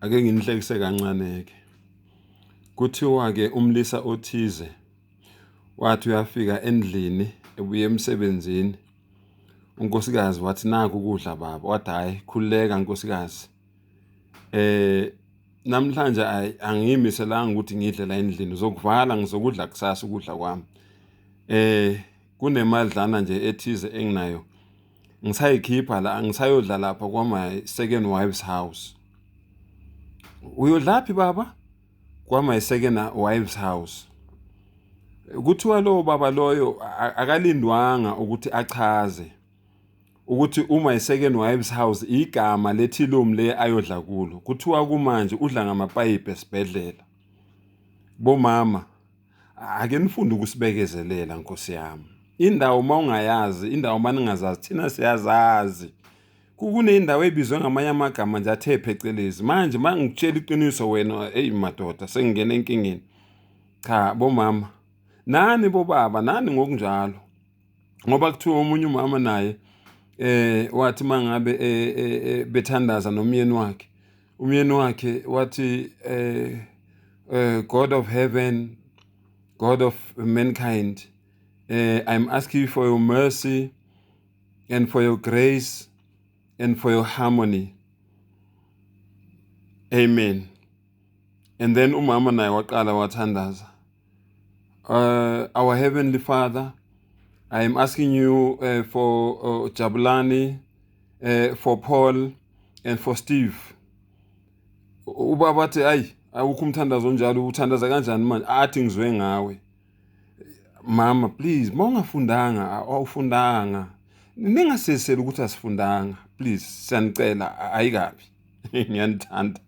Ake nginihlekise kancane ke. Kuthiwa ke umlisa othize wathi uyafika endlini ebuye emsebenzini. Unkosikazi wathi naku ukudla baba. Wathi hayi khulileka nkosikazi. Namhlanje angiyimiselanga ukuthi ngidle la endlini. Uzokuvala ngizokudla kusasa ukudla kwami. Kunemadlana nje ethize enginayo. Ngisayikhipha la ngisayodla lapha kwa my second wife's house. Uyodlaphi baba? Kwa my second wife's house. Kuthiwa lo baba loyo akalindwanga ukuthi achaze ukuthi my second wife's house igama lethilumi le ayodla kulo. Kuthiwa kumanje udla ngamapayipi esibhedlela. Bomama ake nifunde ukusibekezelela Nkosi yami. Indawo mawungayazi, indawo maningazazi thina siyazazi. Kunendawo ebizwe ngamanye amagama nje athe phecelezi. Manje mangitshela iqiniso wena madoda sengingena enkingeni. Cha bomama. Nani bobaba nani ngokunjalo. Ngoba kuthiwa umunye umama naye wathi mangabe bethandaza nomyeni wakhe. Umyeni wakhe wathi God of heaven, God of mankind, I'm asking you for your mercy and for your grace and for your harmony. Amen. And then umama naye waqala wathandaza. Our Heavenly Father, I am asking you for Jabulani, for Paul, and for Steve. Ubaba athi ayi awukho umthandazo onjalo uthandaza kanjani manje athi ngizwe ngawe. Mama please mawungafundanga awufundanga. Ningaseseli ukuthi asifundanga please siyanicela ayikabi. Ngiyanithanda.